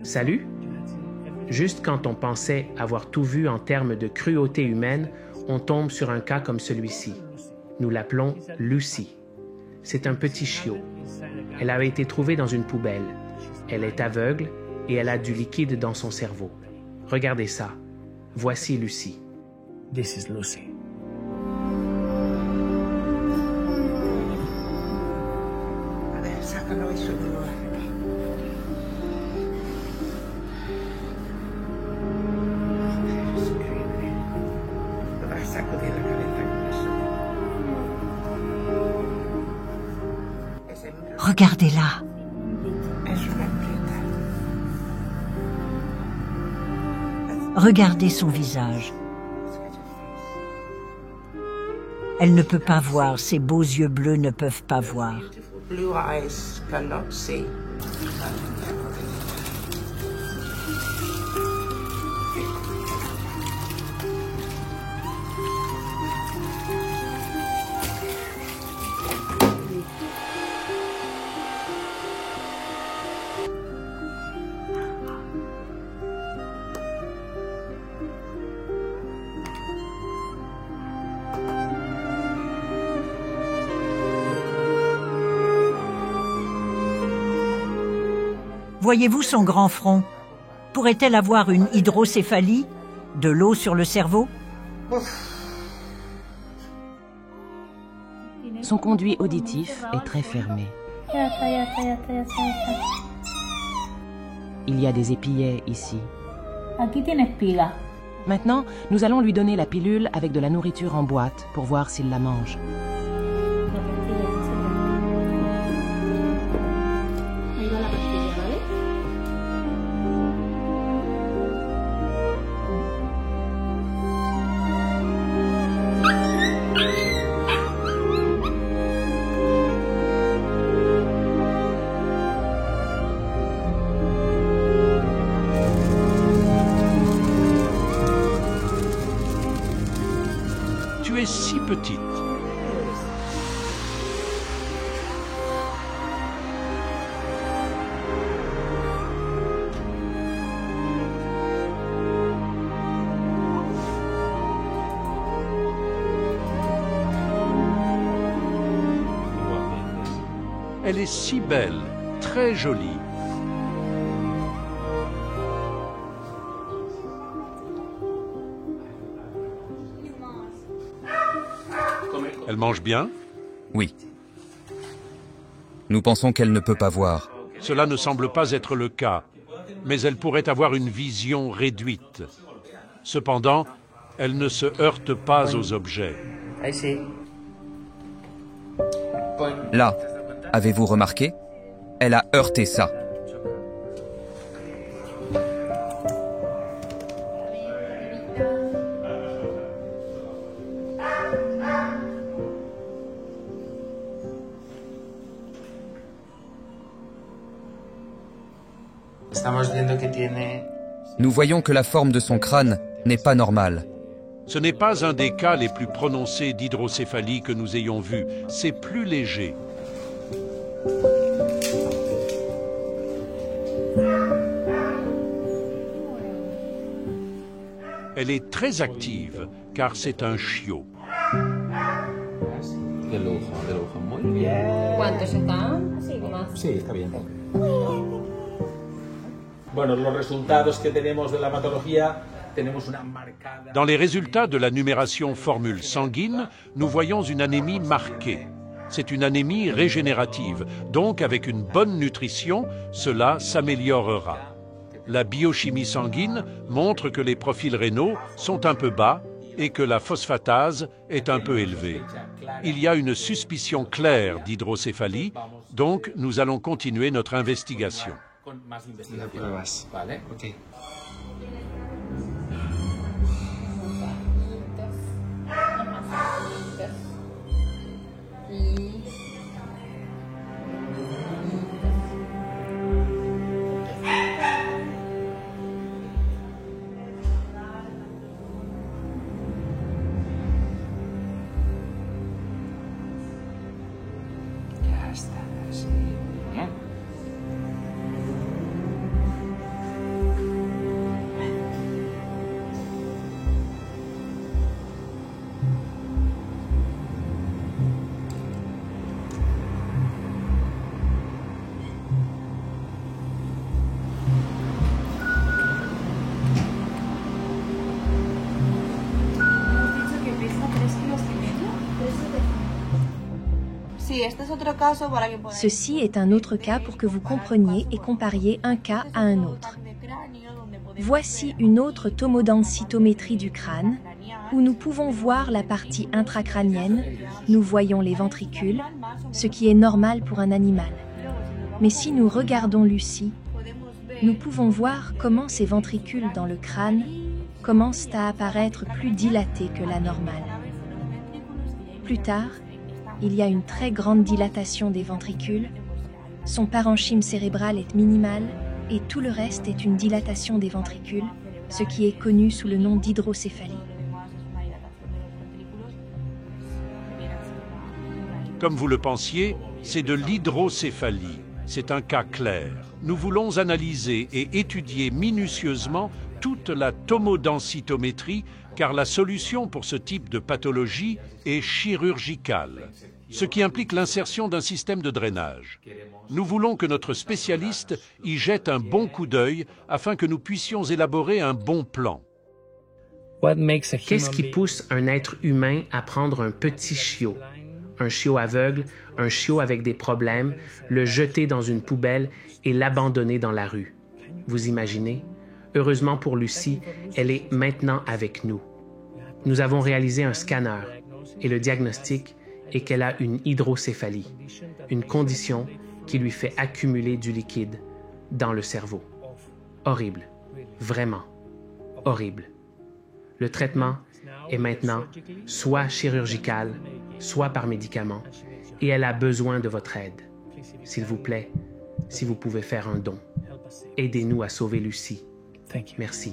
Salut? Juste quand on pensait avoir tout vu en termes de cruauté humaine, on tombe sur un cas comme celui-ci. Nous l'appelons Lucy. C'est un petit chiot. Elle avait été trouvée dans une poubelle. Elle est aveugle et elle a du liquide dans son cerveau. Regardez ça. Voici Lucy. This is Lucy. A ver, sácalo y suéltalo. Es increíble. Te vas a sacudir la cabeza con eso. Regardez-la. Es una prieta. Regardez son visage. Elle ne peut pas voir, ses beaux yeux bleus ne peuvent pas voir. Blue eyes cannot see. Voyez-vous son grand front? Pourrait-elle avoir une hydrocéphalie? De l'eau sur le cerveau? Son conduit auditif est très fermé. Il y a des épillets ici. Maintenant, nous allons lui donner la pilule avec de la nourriture en boîte pour voir s'il la mange. Tu es si petite. Elle est si belle, très jolie. Elle mange bien? Oui. Nous pensons qu'elle ne peut pas voir. Cela ne semble pas être le cas, mais elle pourrait avoir une vision réduite. Cependant, elle ne se heurte pas aux objets. Là, avez-vous remarqué? Elle a heurté ça. Nous voyons que la forme de son crâne n'est pas normale. Ce n'est pas un des cas les plus prononcés d'hydrocéphalie que nous ayons vu. C'est plus léger. Elle est très active, car c'est un chiot. De lujo, muy bien. ¿Cuántos están? Así, más. Sí, está bien. Bueno, los resultados que tenemos de la patología, tenemos una marcada... Dans les résultats de la numération formule sanguine, nous voyons une anémie marquée. C'est une anémie régénérative, donc avec une bonne nutrition, cela s'améliorera. La biochimie sanguine montre que les profils rénaux sont un peu bas et que la phosphatase est un peu élevée. Il y a une suspicion claire d'hydrocéphalie, donc nous allons continuer notre investigation. Vale, ok. Ya está, así. Bien. Ceci est un autre cas pour que vous compreniez et compariez un cas à un autre. Voici une autre tomodensitométrie du crâne, où nous pouvons voir la partie intracrânienne, nous voyons les ventricules, ce qui est normal pour un animal. Mais si nous regardons Lucie, nous pouvons voir comment ces ventricules dans le crâne commencent à apparaître plus dilatés que la normale. Plus tard, il y a une très grande dilatation des ventricules, son parenchyme cérébral est minimal et tout le reste est une dilatation des ventricules, ce qui est connu sous le nom d'hydrocéphalie. Comme vous le pensiez, c'est de l'hydrocéphalie. C'est un cas clair. Nous voulons analyser et étudier minutieusement toute la tomodensitométrie, car la solution pour ce type de pathologie est chirurgicale, ce qui implique l'insertion d'un système de drainage. Nous voulons que notre spécialiste y jette un bon coup d'œil afin que nous puissions élaborer un bon plan. Qu'est-ce qui pousse un être humain à prendre un petit chiot, un chiot aveugle, un chiot avec des problèmes, le jeter dans une poubelle et l'abandonner dans la rue? Vous imaginez? Heureusement pour Lucie, elle est maintenant avec nous. Nous avons réalisé un scanner et le diagnostic est qu'elle a une hydrocéphalie, une condition qui lui fait accumuler du liquide dans le cerveau. Horrible, vraiment horrible. Le traitement est maintenant soit chirurgical, soit par médicament, et elle a besoin de votre aide. S'il vous plaît, si vous pouvez faire un don, aidez-nous à sauver Lucie. Merci.